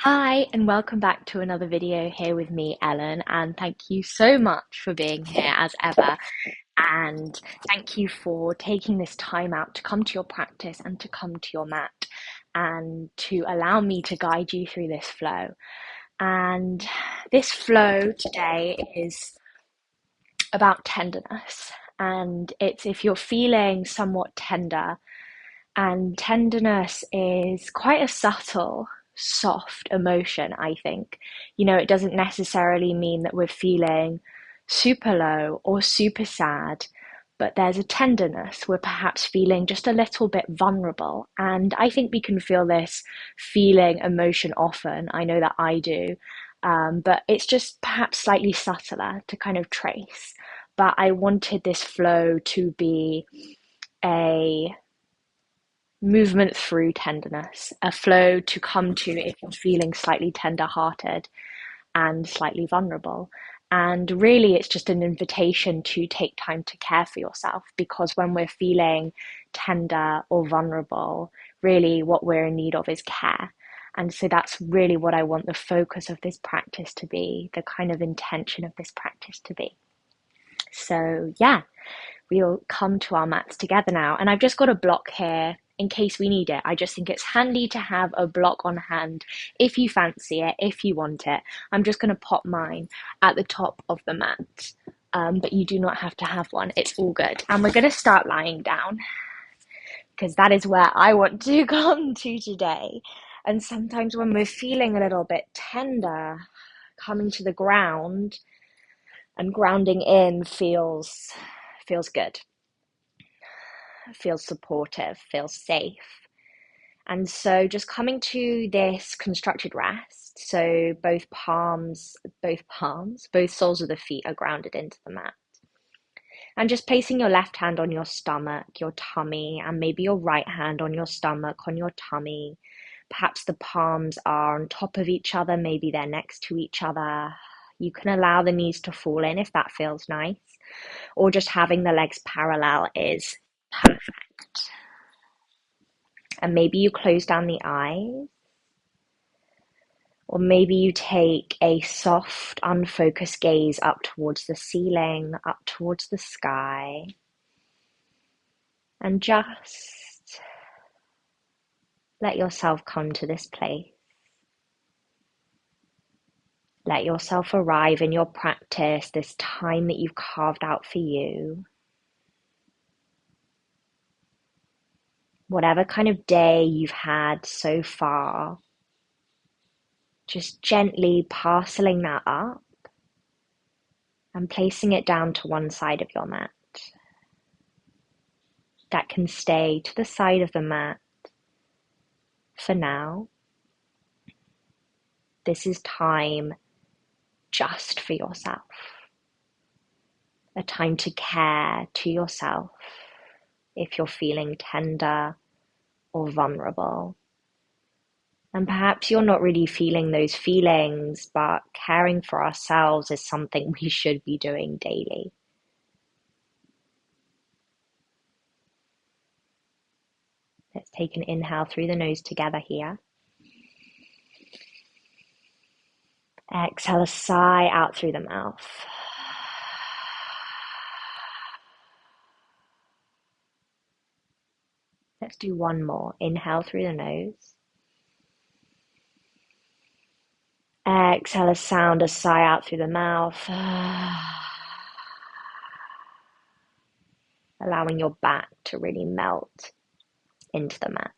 Hi, and welcome back to another video here with me, Ellen. And thank you so much for being here as ever. And thank you for taking this time out to come to your practice and to come to your mat and to allow me to guide you through this flow. And this flow today is about tenderness. And it's if you're feeling somewhat tender, and tenderness is quite a subtle, soft emotion, I think. It doesn't necessarily mean that we're feeling super low or super sad, but there's a tenderness. We're perhaps feeling just a little bit vulnerable. And I think we can feel this feeling emotion often. I know that I do. But it's just perhaps slightly subtler to kind of trace. But I wanted this flow to be a movement through tenderness, a flow to come to if you're feeling slightly tender-hearted and slightly vulnerable. And really, it's just an invitation to take time to care for yourself, because when we're feeling tender or vulnerable, really what we're in need of is care. And so that's really what I want the focus of this practice to be, the kind of intention of this practice to be. So, yeah, we'll come to our mats together now. And I've just got a block here in case we need it. I just think it's handy to have a block on hand if you fancy it, if you want it. I'm just going to pop mine at the top of the mat. But you do not have to have one. It's all good. And we're going to start lying down because that is where I want to come to today. And sometimes when we're feeling a little bit tender, coming to the ground and grounding in feels good, feels supportive, feels safe. And so just coming to this constructed rest. So both soles of the feet are grounded into the mat. And just placing your left hand on your stomach, your tummy, and maybe your right hand on your stomach, on your tummy. Perhaps the palms are on top of each other, maybe they're next to each other. You can allow the knees to fall in if that feels nice, or just having the legs parallel is perfect. And maybe you close down the eyes, or maybe you take a soft, unfocused gaze up towards the ceiling, up towards the sky, and just let yourself come to this place. Let yourself arrive in your practice, this time that you've carved out for you. Whatever kind of day you've had so far, just gently parceling that up and placing it down to one side of your mat. That can stay to the side of the mat for now. This is time just for yourself, a time to care to yourself if you're feeling tender or vulnerable. And perhaps you're not really feeling those feelings, but caring for ourselves is something we should be doing daily. Let's take an inhale through the nose together here. Exhale a sigh out through the mouth. Let's do one more. Inhale through the nose. Exhale a sound, a sigh out through the mouth. Allowing your back to really melt into the mat.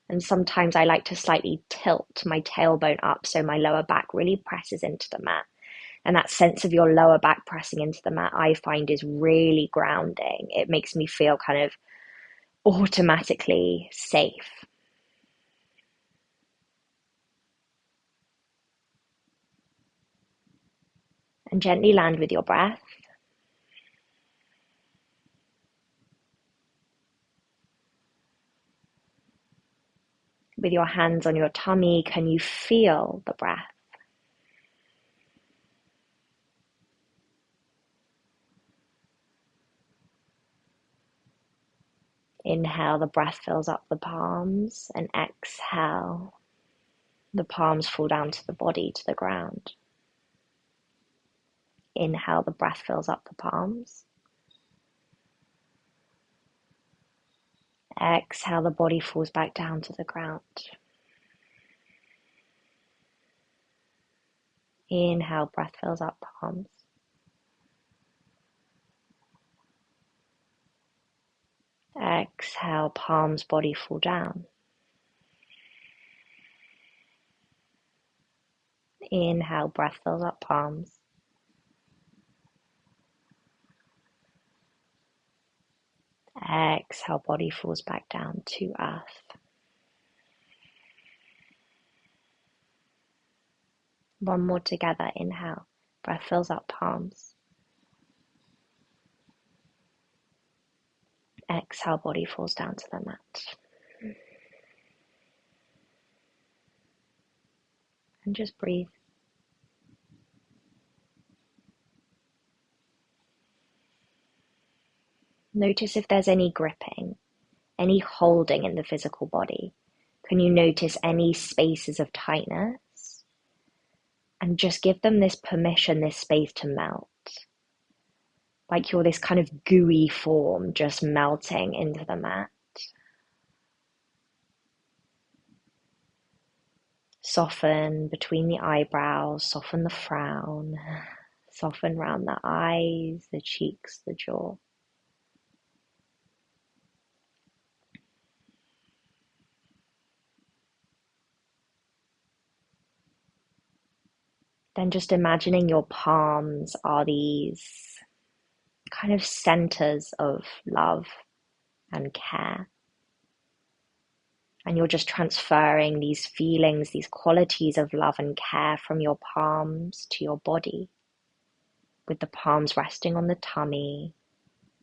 And sometimes I like to slightly tilt my tailbone up so my lower back really presses into the mat. And that sense of your lower back pressing into the mat, I find, is really grounding. It makes me feel kind of automatically safe. And gently land with your breath. With your hands on your tummy, can you feel the breath? Inhale, the breath fills up the palms, and exhale, The palms fall down to the body, to the ground. Inhale, the breath fills up the palms. Exhale, the body falls back down to the ground. Inhale, breath fills up palms. Exhale, palms, body fall down. Inhale, breath fills up palms. Exhale, body falls back down to earth. One more together. Inhale, breath fills up palms. Exhale, body falls down to the mat. And just breathe. Notice if there's any gripping, any holding in the physical body. Can you notice any spaces of tightness? And just give them this permission, this space to melt. Like you're this kind of gooey form just melting into the mat. Soften between the eyebrows, soften the frown, soften around the eyes, the cheeks, the jaw. Then just imagining your palms are these kind of centers of love and care. And you're just transferring these feelings, these qualities of love and care from your palms to your body. With the palms resting on the tummy,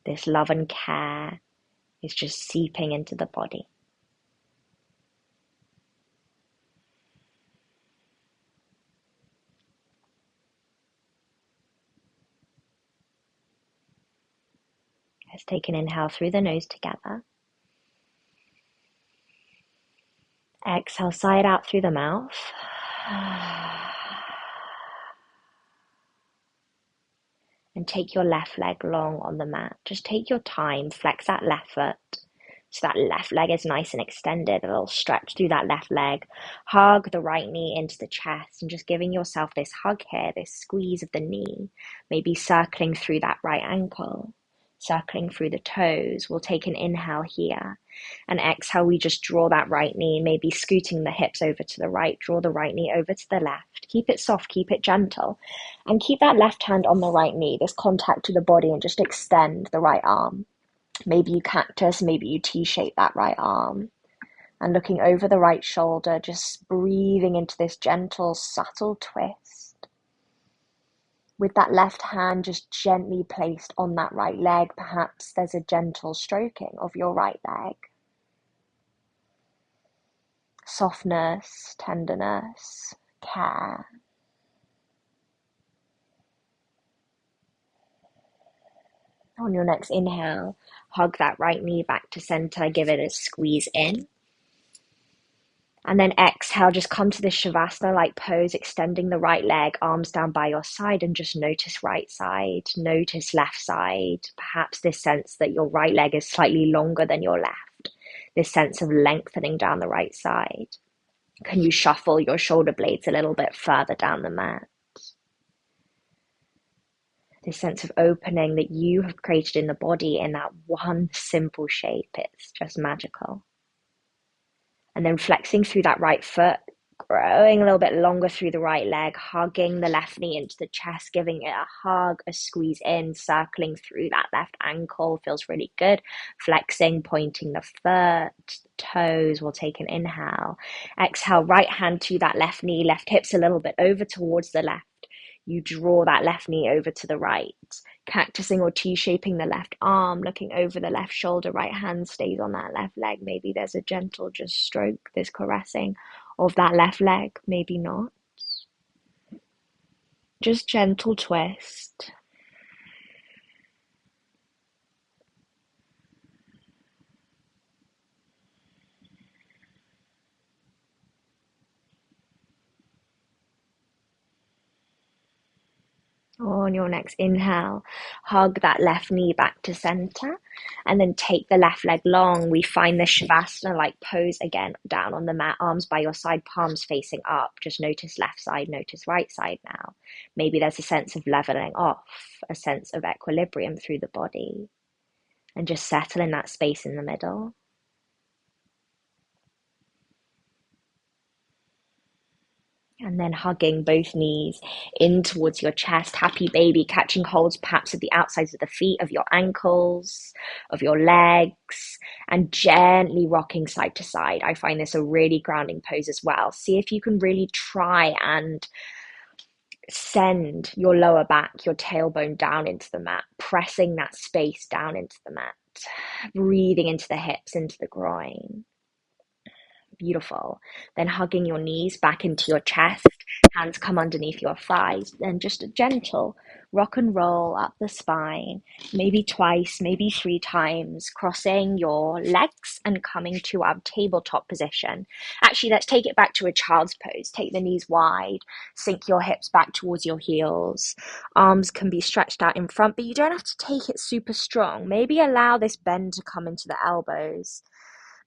this love and care is just seeping into the body. Let's take an inhale through the nose together. Exhale, sigh it out through the mouth. And take your left leg long on the mat. Just take your time, flex that left foot so that left leg is nice and extended, a little stretch through that left leg. Hug the right knee into the chest and just giving yourself this hug here, this squeeze of the knee, maybe circling through that right ankle, circling through the toes. We'll take an inhale here. And exhale, we just draw that right knee, maybe scooting the hips over to the right, draw the right knee over to the left. Keep it soft, keep it gentle. And keep that left hand on the right knee, this contact to the body, and just extend the right arm. Maybe you cactus, maybe you T-shape that right arm. And looking over the right shoulder, just breathing into this gentle, subtle twist. With that left hand just gently placed on that right leg, perhaps there's a gentle stroking of your right leg. Softness, tenderness, care. On your next inhale, hug that right knee back to center, give it a squeeze in. And then exhale, just come to this Shavasana-like pose, extending the right leg, arms down by your side, and just notice right side, notice left side. Perhaps this sense that your right leg is slightly longer than your left, this sense of lengthening down the right side. Can you shuffle your shoulder blades a little bit further down the mat? This sense of opening that you have created in the body in that one simple shape, it's just magical. And then flexing through that right foot, growing a little bit longer through the right leg, hugging the left knee into the chest, giving it a hug, a squeeze in, circling through that left ankle, feels really good. Flexing, pointing the foot, toes, we'll take an inhale. Exhale, right hand to that left knee, left hips a little bit over towards the left. You draw that left knee over to the right, cactusing or T-shaping the left arm, looking over the left shoulder, right hand stays on that left leg. Maybe there's a gentle just stroke, this caressing of that left leg, maybe not. Just gentle twist. On your next inhale, hug that left knee back to center and then take the left leg long. We find the Shavasana-like pose again, down on the mat, arms by your side, palms facing up. Just notice left side, notice right side now. Maybe there's a sense of leveling off, a sense of equilibrium through the body, and just settle in that space in the middle. And then hugging both knees in towards your chest, happy baby, catching holds perhaps at the outsides of the feet, of your ankles, of your legs, and gently rocking side to side. I find this a really grounding pose as well. See if you can really try and send your lower back, your tailbone down into the mat, pressing that space down into the mat, breathing into the hips, into the groin. Beautiful. Then hugging your knees back into your chest, hands come underneath your thighs, then just a gentle rock and roll up the spine, maybe twice, maybe 3 times, crossing your legs and coming to our tabletop position. Actually, let's take it back to a child's pose. Take the knees wide, sink your hips back towards your heels. Arms can be stretched out in front, but you don't have to take it super strong. Maybe allow this bend to come into the elbows.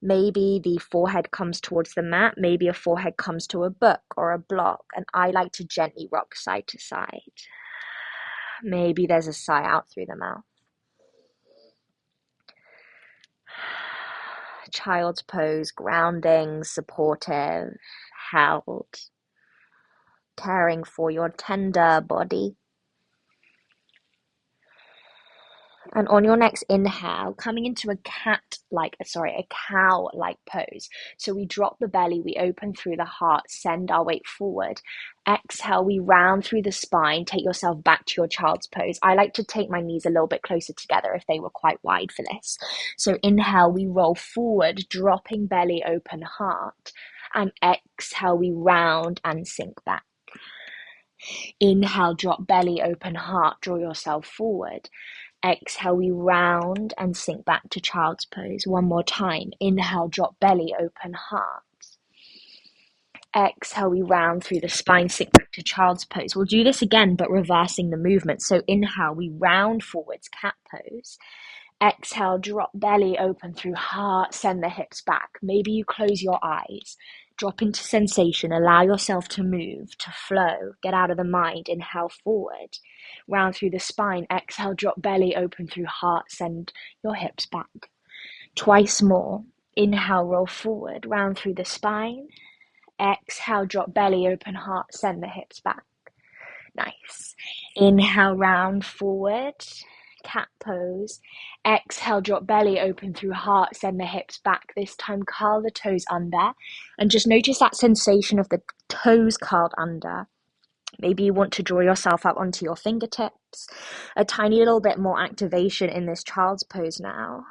Maybe the forehead comes towards the mat, maybe a forehead comes to a book or a block, and I like to gently rock side to side. Maybe there's a sigh out through the mouth. Child's pose, grounding, supportive, held, caring for your tender body. And on your next inhale, coming into a cow-like pose. So we drop the belly, we open through the heart, send our weight forward. Exhale, we round through the spine, take yourself back to your child's pose. I like to take my knees a little bit closer together if they were quite wide for this. So inhale, we roll forward, dropping belly, open heart. And exhale, we round and sink back. Inhale, drop belly, open heart, draw yourself forward. Exhale, we round and sink back to child's pose. One more time. Inhale, drop belly, open heart. Exhale, we round through the spine, sink back to child's pose. We'll do this again, but reversing the movement. So inhale, we round forwards, cat pose. Exhale, drop belly, open through heart, send the hips back. Maybe you close your eyes. Drop into sensation, allow yourself to move, to flow, get out of the mind, inhale forward, round through the spine, exhale, drop belly, open through heart, send your hips back. Twice more, inhale, roll forward, round through the spine, exhale, drop belly, open heart, send the hips back. Nice. Inhale, round forward, cat pose. Exhale, drop belly open through heart, send the hips back. This time curl the toes under and just notice that sensation of the toes curled under. Maybe you want to draw yourself up onto your fingertips. A tiny little bit more activation in this child's pose now.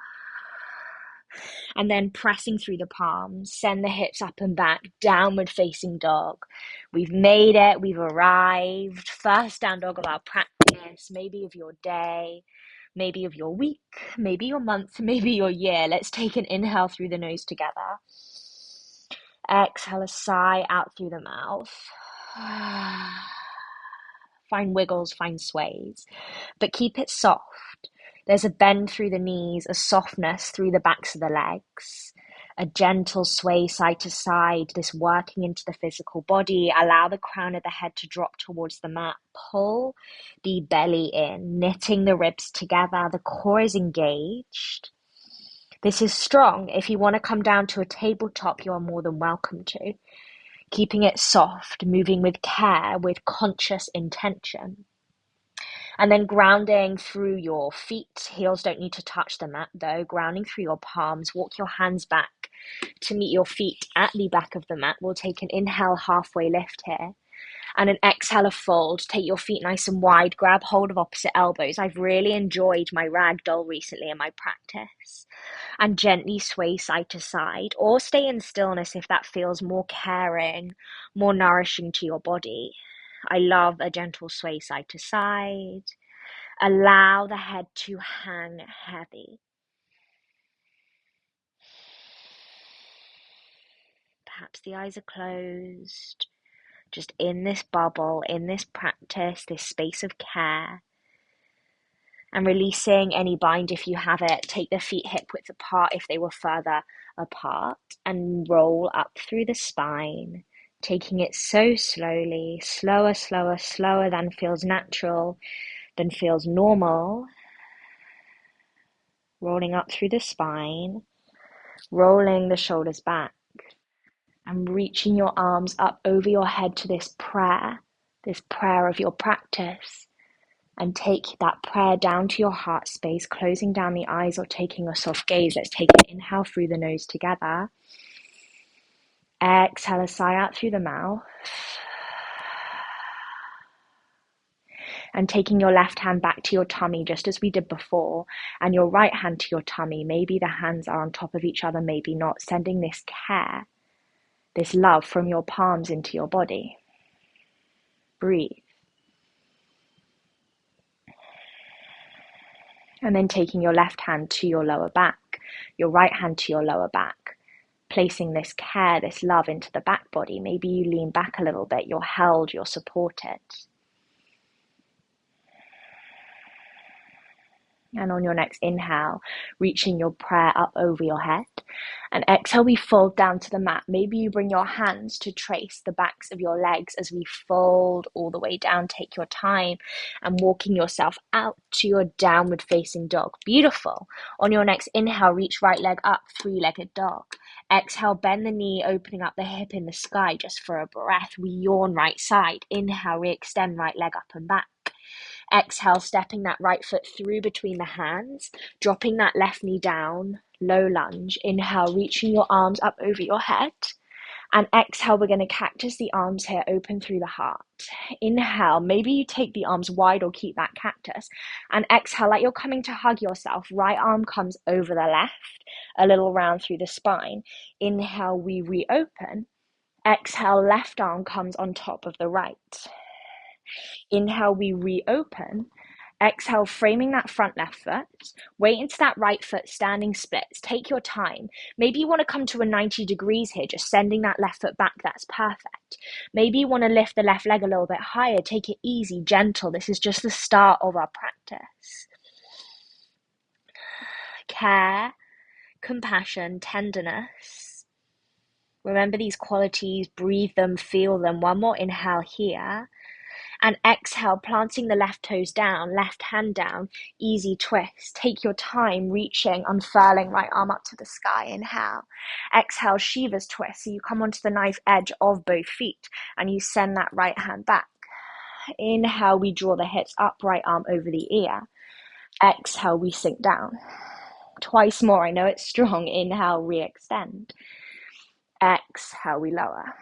And then pressing through the palms, send the hips up and back, downward facing dog. We've made it, we've arrived. First down dog of our practice, maybe of your day, maybe of your week, maybe your month, maybe your year. Let's take an inhale through the nose together. Exhale a sigh out through the mouth. Find wiggles, find sways, but keep it soft. There's a bend through the knees, a softness through the backs of the legs, a gentle sway side to side, this working into the physical body. Allow the crown of the head to drop towards the mat. Pull the belly in, knitting the ribs together. The core is engaged. This is strong. If you want to come down to a tabletop, you are more than welcome to. Keeping it soft, moving with care, with conscious intention. And then grounding through your feet. Heels don't need to touch the mat though. Grounding through your palms. Walk your hands back to meet your feet at the back of the mat. We'll take an inhale, halfway lift here. And an exhale, a fold. Take your feet nice and wide. Grab hold of opposite elbows. I've really enjoyed my ragdoll recently in my practice. And gently sway side to side. Or stay in stillness if that feels more caring, more nourishing to your body. I love a gentle sway side to side. Allow the head to hang heavy. Perhaps the eyes are closed. just in this bubble, in this practice, this space of care. And releasing any bind if you have it. Take the feet hip width apart if they were further apart, and roll up through the spine, taking it so slowly, slower, slower, slower than feels natural, than feels normal. Rolling up through the spine, rolling the shoulders back, and reaching your arms up over your head to this prayer of your practice. And take that prayer down to your heart space, closing down the eyes or taking a soft gaze. Let's take an inhale through the nose together. Exhale a sigh out through the mouth. And taking your left hand back to your tummy, just as we did before, and your right hand to your tummy. Maybe the hands are on top of each other, maybe not. Sending this care, this love from your palms into your body. Breathe. And then taking your left hand to your lower back, your right hand to your lower back, placing this care, this love into the back body. Maybe you lean back a little bit, you're held, you're supported. And on your next inhale, reaching your prayer up over your head. And exhale, we fold down to the mat. Maybe you bring your hands to trace the backs of your legs as we fold all the way down. Take your time and walking yourself out to your downward facing dog. Beautiful. On your next inhale, reach right leg up, three-legged dog. Exhale, bend the knee, opening up the hip in the sky just for a breath. We yawn right side. Inhale, we extend right leg up and back. Exhale, stepping that right foot through between the hands, dropping that left knee down, low lunge. Inhale, reaching your arms up over your head. And exhale, we're going to cactus the arms here, open through the heart. Inhale, maybe you take the arms wide or keep that cactus. And exhale, like you're coming to hug yourself. Right arm comes over the left, a little round through the spine. Inhale, we reopen. Exhale, left arm comes on top of the right. Inhale, we reopen. Exhale, framing that front left foot. Weight into that right foot, standing splits. Take your time. Maybe you want to come to a 90 degrees here, just sending that left foot back. That's perfect. Maybe you want to lift the left leg a little bit higher. Take it easy, gentle. This is just the start of our practice. Care, compassion, tenderness. Remember these qualities, breathe them, feel them. One more inhale here. And exhale, planting the left toes down, left hand down, easy twist. Take your time, reaching, unfurling right arm up to the sky. Inhale. Exhale, Shiva's twist. So you come onto the knife edge of both feet and you send that right hand back. Inhale, we draw the hips up, right arm over the ear. Exhale, we sink down. Twice more, I know it's strong. Inhale, re-extend. Exhale, we lower.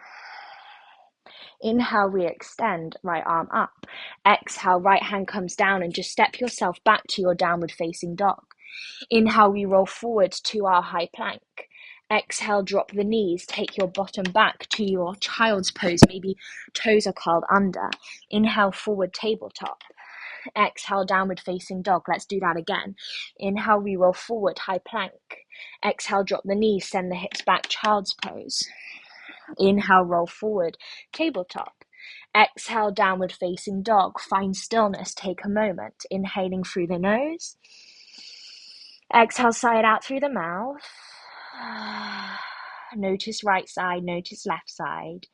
Inhale, re-extend, right arm up. Exhale, right hand comes down and just step yourself back to your downward facing dog. Inhale, we roll forward to our high plank. Exhale, drop the knees, take your bottom back to your child's pose. Maybe toes are curled under. Inhale, forward tabletop. Exhale, downward facing dog. Let's do that again. Inhale, we roll forward, high plank. Exhale, drop the knees, send the hips back, child's pose. Inhale, roll forward, tabletop. Exhale, downward facing dog. Find stillness, take a moment. Inhaling through the nose. Exhale, sigh it out through the mouth. Notice right side, notice left side.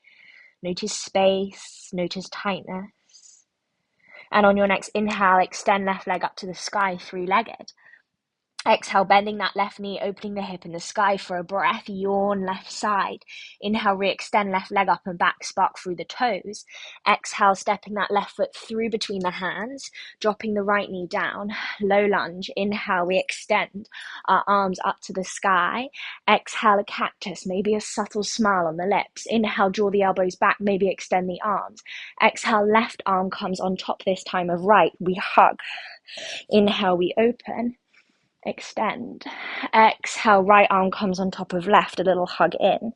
Notice space, notice tightness. And on your next inhale, extend left leg up to the sky, three-legged. Exhale, bending that left knee, opening the hip in the sky for a breath. Yawn left side. Inhale, re-extend left leg up and back, spark through the toes. Exhale, stepping that left foot through between the hands, dropping the right knee down. Low lunge. Inhale, we extend our arms up to the sky. Exhale, a cactus, maybe a subtle smile on the lips. Inhale, draw the elbows back, maybe extend the arms. Exhale, left arm comes on top this time of right. We hug. Inhale, we open. Extend. Exhale, right arm comes on top of left, a little hug in.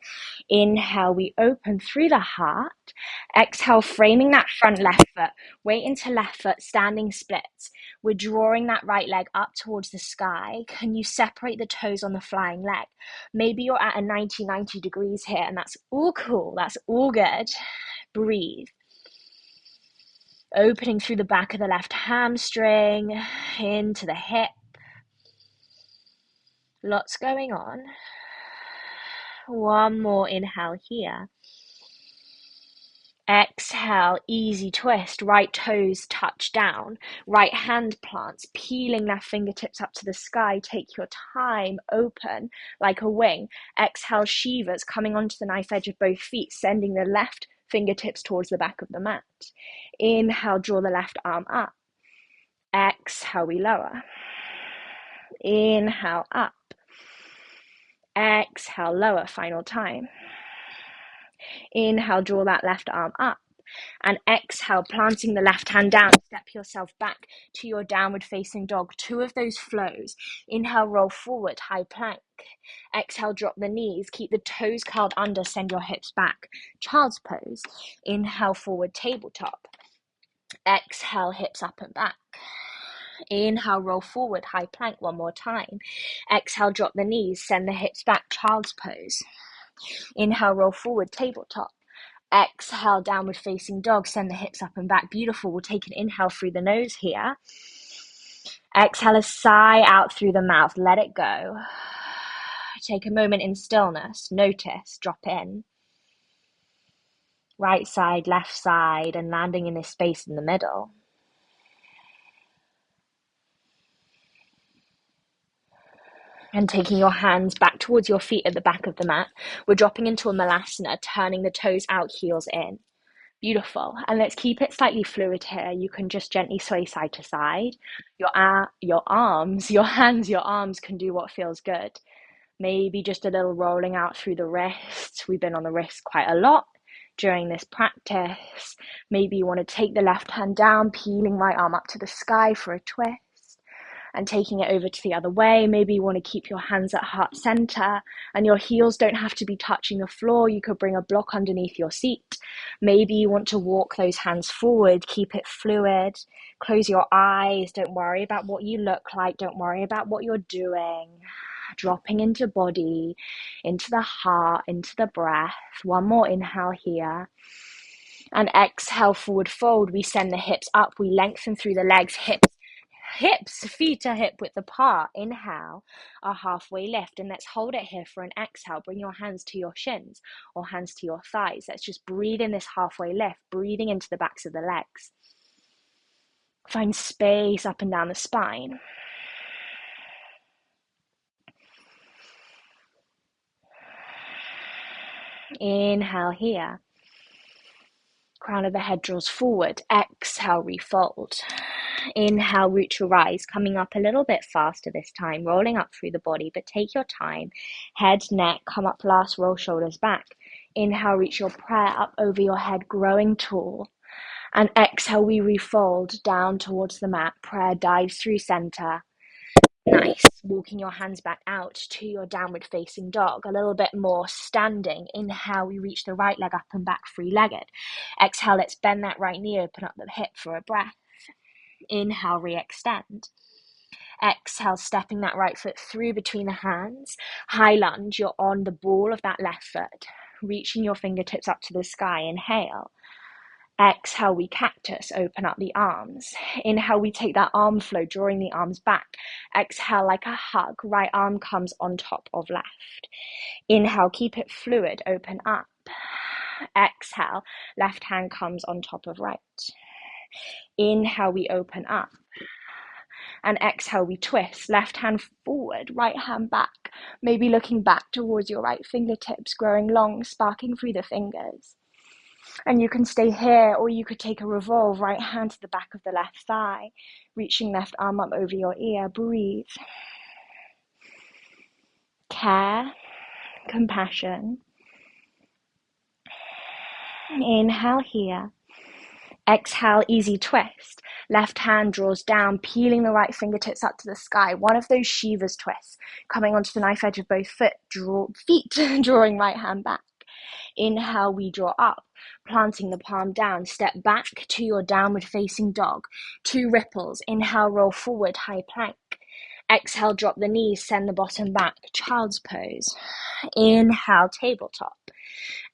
Inhale, we open through the heart. Exhale, framing that front left foot. Weight into left foot, standing splits. We're drawing that right leg up towards the sky. Can you separate the toes on the flying leg? Maybe you're at a 90 degrees here, and that's all cool. That's all good. Breathe. Opening through the back of the left hamstring, into the hip. Lots going on. One more inhale here. Exhale, easy twist, right toes touch down, right hand plants, peeling left fingertips up to the sky. Take your time, open like a wing. Exhale, Shivas, coming onto the knife edge of both feet, sending the left fingertips towards the back of the mat. Inhale, draw the left arm up. Exhale, we lower. Inhale, up. Exhale, lower, final time. Inhale, draw that left arm up. And exhale, planting the left hand down, step yourself back to your downward facing dog. Two of those flows. Inhale, roll forward, high plank. Exhale, drop the knees, keep the toes curled under, send your hips back. Child's pose. Inhale, forward tabletop. Exhale, hips up and back. Inhale, roll forward, high plank one more time. Exhale, drop the knees, send the hips back, child's pose. Inhale, roll forward, tabletop. Exhale, downward facing dog, send the hips up and back. Beautiful. We'll take an inhale through the nose here. Exhale a sigh out through the mouth. Let it go. Take a moment in stillness. Notice, drop in. Right side, left side, and landing in this space in the middle. And taking your hands back towards your feet at the back of the mat. We're dropping into a malasana, turning the toes out, heels in. Beautiful. And let's keep it slightly fluid here. You can just gently sway side to side. Your arms, your hands, your arms can do what feels good. Maybe just a little rolling out through the wrists. We've been on the wrists quite a lot during this practice. Maybe you want to take the left hand down, peeling right arm up to the sky for a twist. And taking it over to the other way. Maybe you want to keep your hands at heart center and your heels don't have to be touching the floor. You could bring a block underneath your seat. Maybe you want to walk those hands forward, keep it fluid. Close your eyes. Don't worry about what you look like. Don't worry about what you're doing. Dropping into body, into the heart, into the breath. One more inhale here. And exhale, forward fold. We send the hips up. We lengthen through the legs, hips, feet are hip width apart. Inhale, a halfway lift, and let's hold it here for an exhale. Bring your hands to your shins or hands to your thighs. Let's just breathe in this halfway lift, breathing into the backs of the legs. Find space up and down the spine. Inhale here. Crown of the head draws forward. Exhale, refold. Inhale, root to rise, coming up a little bit faster this time, rolling up through the body, but take your time. Head, neck, come up last, roll shoulders back. Inhale, reach your prayer up over your head, growing tall. And exhale, we refold down towards the mat. Prayer dives through center. Nice. Walking your hands back out to your downward facing dog. A little bit more standing. Inhale, we reach the right leg up and back, free-legged. Exhale, let's bend that right knee, open up the hip for a breath. Inhale, re-extend. Exhale, stepping that right foot through between the hands. High lunge, you're on the ball of that left foot. Reaching your fingertips up to the sky. Inhale. Exhale, we cactus, open up the arms. Inhale, we take that arm flow, drawing the arms back. Exhale, like a hug, right arm comes on top of left. Inhale, keep it fluid, open up. Exhale, left hand comes on top of right. Inhale, we open up. And exhale, we twist. Left hand forward, right hand back. Maybe looking back towards your right fingertips, growing long, sparking through the fingers. And you can stay here, or you could take a revolve, right hand to the back of the left thigh, reaching left arm up over your ear. Breathe. Care, compassion. Inhale here. Exhale, easy twist. Left hand draws down, peeling the right fingertips up to the sky. One of those Shiva's twists, coming onto the knife edge of both feet, drawing right hand back. Inhale, we draw up, planting the palm down. Step back to your downward facing dog. 2 ripples. Inhale, roll forward, high plank. Exhale, drop the knees, send the bottom back. Child's pose. Inhale, tabletop.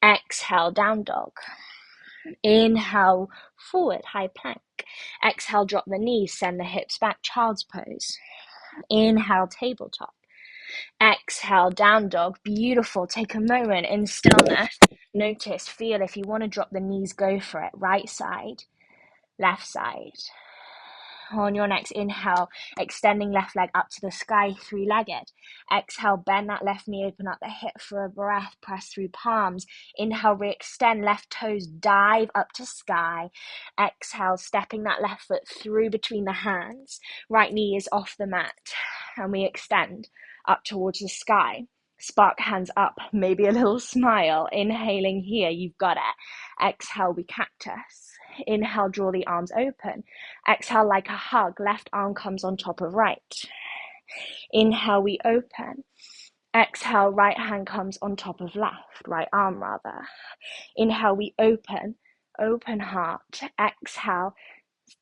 Exhale, down dog. Inhale, forward, high plank. Exhale, drop the knees, send the hips back, child's pose. Inhale, tabletop. Exhale, down dog. Beautiful. Take a moment in stillness. Notice, feel. If you want to drop the knees, go for it. Right side, left side. On your next inhale, extending left leg up to the sky, three-legged. Exhale, bend that left knee, open up the hip for a breath, press through palms. Inhale, re-extend, left toes, dive up to sky. Exhale, stepping that left foot through between the hands. Right knee is off the mat, and we extend up towards the sky. Spark hands up, maybe a little smile. Inhaling here, you've got it. Exhale, we cactus. Inhale, draw the arms open. Exhale, like a hug, left arm comes on top of right. Inhale, we open. Exhale, right hand comes on top of left, right arm rather. Inhale, we open, open heart. Exhale,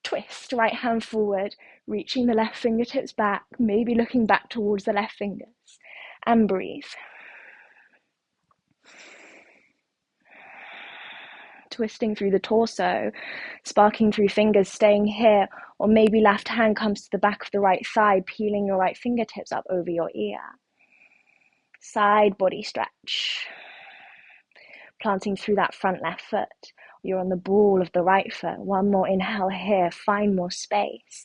twist, right hand forward, reaching the left fingertips back, maybe looking back towards the left fingers. And breathe. Twisting through the torso, sparking through fingers, staying here, or maybe left hand comes to the back of the right thigh, peeling your right fingertips up over your ear. Side body stretch. Planting through that front left foot. You're on the ball of the right foot. One more inhale here, find more space.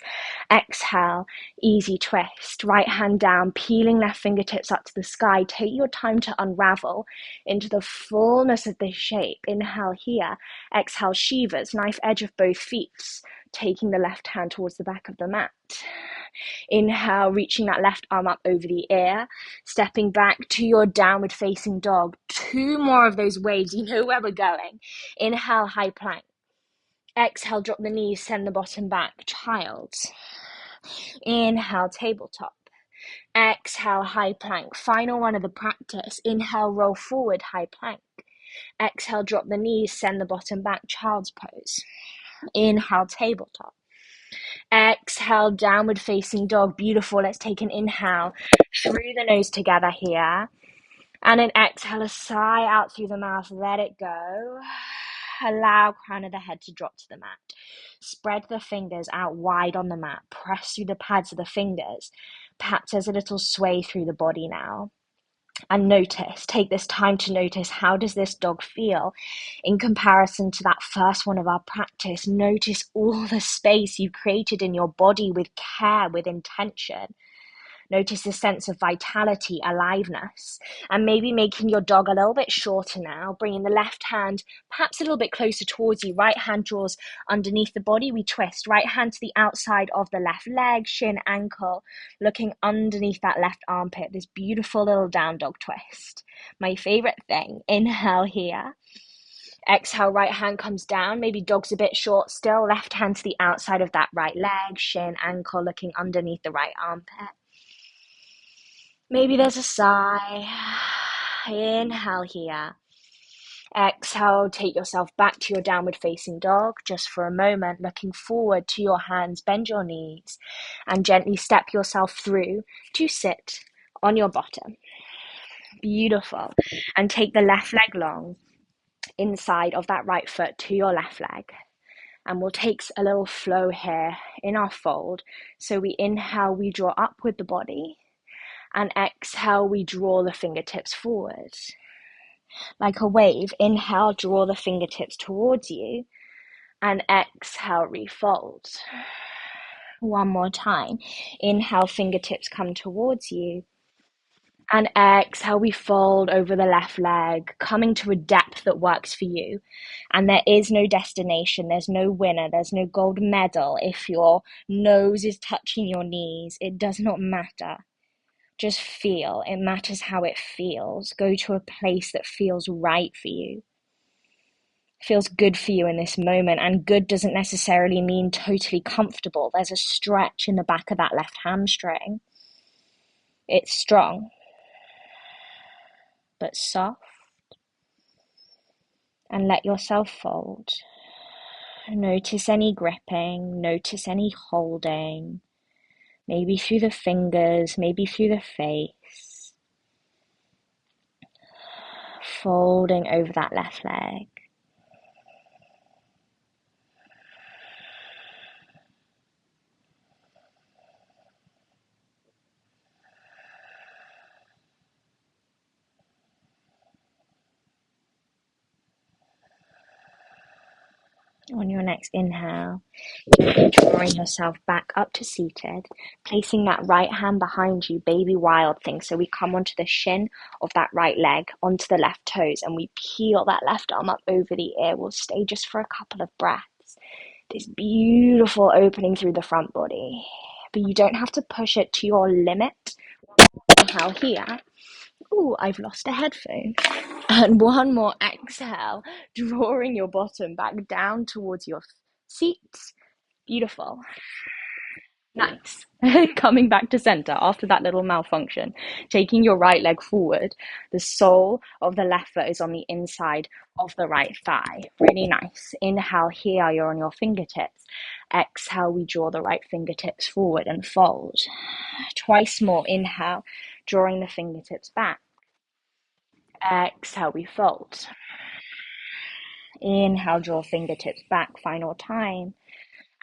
Exhale, easy twist. Right hand down, peeling left fingertips up to the sky. Take your time to unravel into the fullness of this shape. Inhale here. Exhale, Shivas, knife edge of both feet. Taking the left hand towards the back of the mat. Inhale, reaching that left arm up over the ear, stepping back to your downward facing dog. Two more of those waves, you know where we're going. Inhale, high plank. Exhale, drop the knees, send the bottom back, child. Inhale, tabletop. Exhale, high plank. Final one of the practice. Inhale, roll forward, high plank. Exhale, drop the knees, send the bottom back, child's pose. Inhale, tabletop. Exhale, downward facing dog. Beautiful. Let's take an inhale through the nose together here. And an exhale, a sigh out through the mouth. Let it go. Allow crown of the head to drop to the mat. Spread the fingers out wide on the mat. Press through the pads of the fingers. Perhaps there's a little sway through the body now. And notice, take this time to notice, how does this dog feel in comparison to that first one of our practice? Notice all the space you've created in your body with care, with intention. Notice the sense of vitality, aliveness, and maybe making your dog a little bit shorter now, bringing the left hand perhaps a little bit closer towards you. Right hand draws underneath the body. We twist. Right hand to the outside of the left leg, shin, ankle, looking underneath that left armpit. This beautiful little down dog twist. My favorite thing. Inhale here. Exhale, right hand comes down. Maybe dog's a bit short still. Left hand to the outside of that right leg, shin, ankle, looking underneath the right armpit. Maybe there's a sigh. Inhale here. Exhale, take yourself back to your downward facing dog just for a moment, looking forward to your hands, bend your knees, and gently step yourself through to sit on your bottom. Beautiful. And take the left leg long inside of that right foot to your left leg. And we'll take a little flow here in our fold. So we inhale, we draw up with the body. And exhale, we draw the fingertips forward. Like a wave, inhale, draw the fingertips towards you. And exhale, refold. One more time. Inhale, fingertips come towards you. And exhale, we fold over the left leg, coming to a depth that works for you. And there is no destination, there's no winner, there's no gold medal. If your nose is touching your knees, it does not matter. Just feel. It matters how it feels. Go to a place that feels right for you. Feels good for you in this moment. And good doesn't necessarily mean totally comfortable. There's a stretch in the back of that left hamstring. It's strong, but soft. And let yourself fold. Notice any gripping. Notice any holding. Maybe through the fingers, maybe through the face. Folding over that left leg. On your next inhale, gently drawing yourself back up to seated, placing that right hand behind you, baby wild thing. So we come onto the shin of that right leg, onto the left toes, and we peel that left arm up over the ear. We'll stay just for a couple of breaths. This beautiful opening through the front body. But you don't have to push it to your limit. Inhale here. Ooh, I've lost a headphone. And one more exhale, drawing your bottom back down towards your seat. Beautiful. Nice. Coming back to center after that little malfunction. Taking your right leg forward. The sole of the left foot is on the inside of the right thigh. Really nice. Inhale here, you're on your fingertips. Exhale, we draw the right fingertips forward and fold. Twice more. Inhale, drawing the fingertips back. Exhale, we fold. Inhale, draw fingertips back, final time.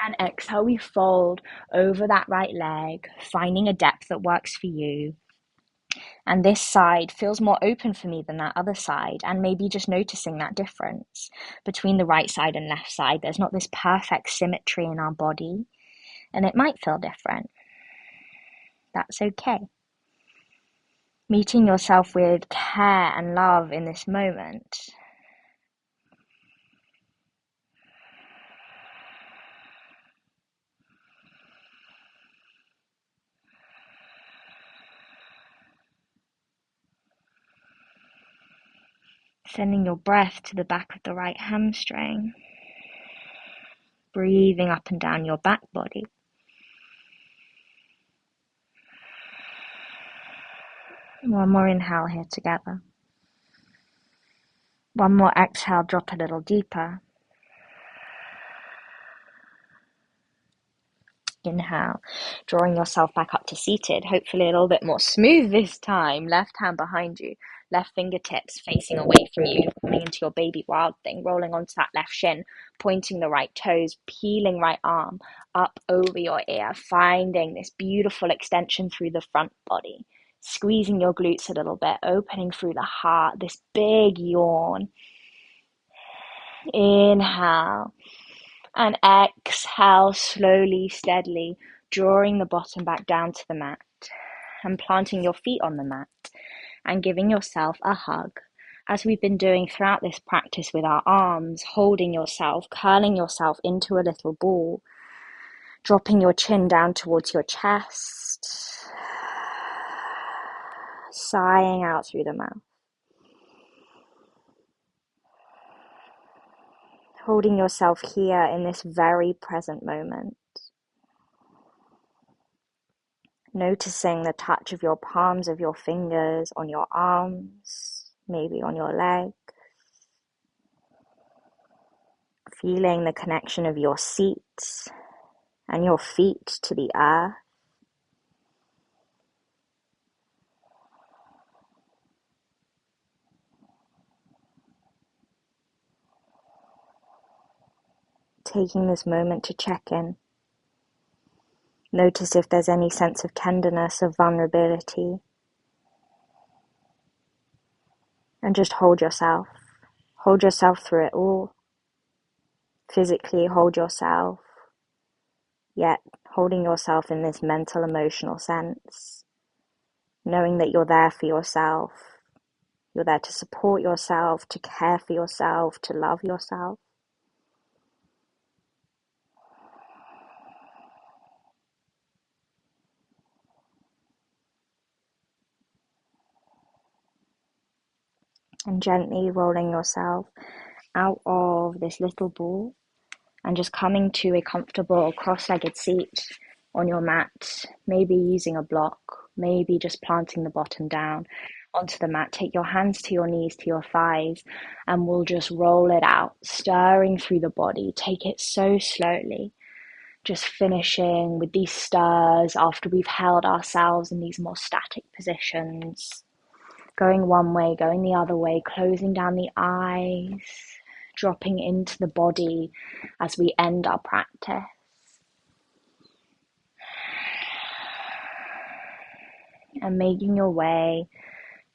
And exhale, we fold over that right leg, finding a depth that works for you. And this side feels more open for me than that other side. And maybe just noticing that difference between the right side and left side. There's not this perfect symmetry in our body, and it might feel different. That's okay. Meeting yourself with care and love in this moment. Sending your breath to the back of the right hamstring. Breathing up and down your back body. One more inhale here together. One more exhale, drop a little deeper. Inhale, drawing yourself back up to seated, hopefully a little bit more smooth this time. Left hand behind you, left fingertips facing away from you, coming into your baby wild thing, rolling onto that left shin, pointing the right toes, peeling right arm up over your ear, finding this beautiful extension through the front body, squeezing your glutes a little bit, opening through the heart, this big yawn. Inhale. And exhale, slowly, steadily, drawing the bottom back down to the mat and planting your feet on the mat and giving yourself a hug, as we've been doing throughout this practice with our arms, holding yourself, curling yourself into a little ball, dropping your chin down towards your chest, sighing out through the mouth. Holding yourself here in this very present moment. Noticing the touch of your palms of your fingers on your arms, maybe on your leg. Feeling the connection of your seat and your feet to the earth. Taking this moment to check in. Notice if there's any sense of tenderness, of vulnerability. And just hold yourself. Hold yourself through it all. Physically hold yourself, yet holding yourself in this mental, emotional sense. Knowing that you're there for yourself. You're there to support yourself, to care for yourself, to love yourself. And gently rolling yourself out of this little ball and just coming to a comfortable cross-legged seat on your mat, maybe using a block, maybe just planting the bottom down onto the mat. Take your hands to your knees, to your thighs, and we'll just roll it out, stirring through the body. Take it so slowly, just finishing with these stirs after we've held ourselves in these more static positions. Going one way, going the other way, closing down the eyes, dropping into the body as we end our practice. And making your way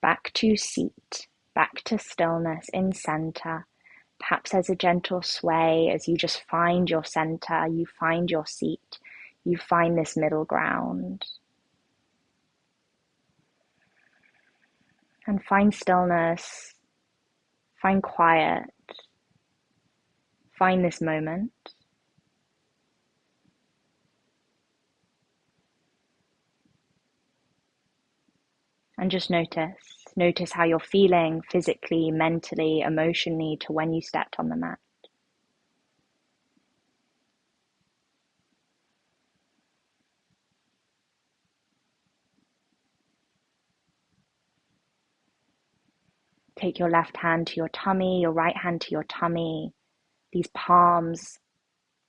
back to seat, back to stillness in center, Perhaps there's a gentle sway as you just find your center, you find your seat, you find this middle ground. And find stillness, find quiet, find this moment. And just notice how you're feeling physically, mentally, emotionally to when you stepped on the mat. Take your left hand to your tummy, your right hand to your tummy, these palms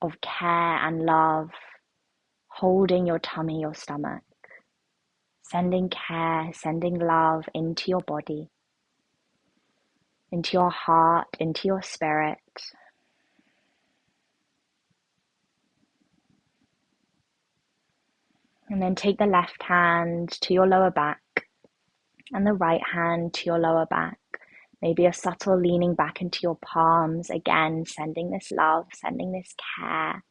of care and love, holding your tummy, your stomach, sending care, sending love into your body, into your heart, into your spirit. And then take the left hand to your lower back and the right hand to your lower back. Maybe a subtle leaning back into your palms, again, sending this love, sending this care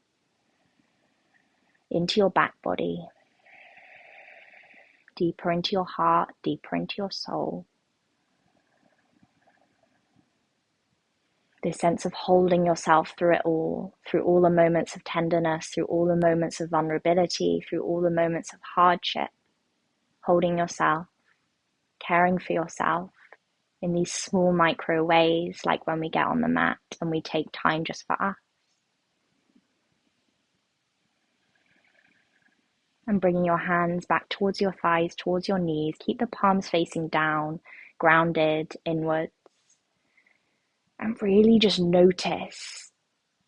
into your back body, deeper into your heart, deeper into your soul. This sense of holding yourself through it all, through all the moments of tenderness, through all the moments of vulnerability, through all the moments of hardship, holding yourself, caring for yourself in these small micro ways, like when we get on the mat and we take time just for us. And bringing your hands back towards your thighs, towards your knees. Keep the palms facing down, grounded inwards. And really just notice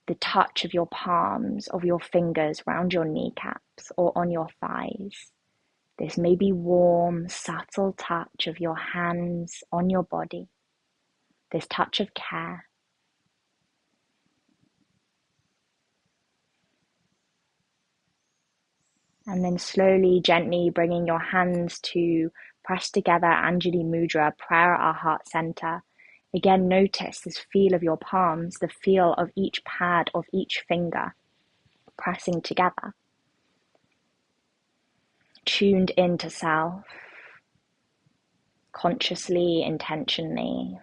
the touch of your palms, of your fingers around your kneecaps or on your thighs. This maybe warm, subtle touch of your hands on your body. This touch of care. And then slowly, gently bringing your hands to press together Anjali Mudra, prayer at our heart center. Again, notice this feel of your palms, the feel of each pad of each finger pressing together. Tuned into self, consciously, intentionally.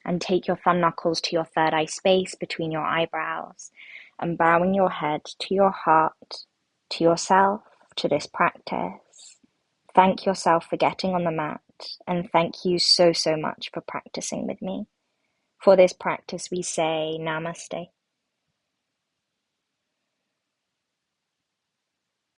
And take your thumb knuckles to your third eye space between your eyebrows and bowing your head to your heart, to yourself, to this practice. Thank yourself for getting on the mat, and thank you so, so much for practicing with me. For this practice, we say Namaste.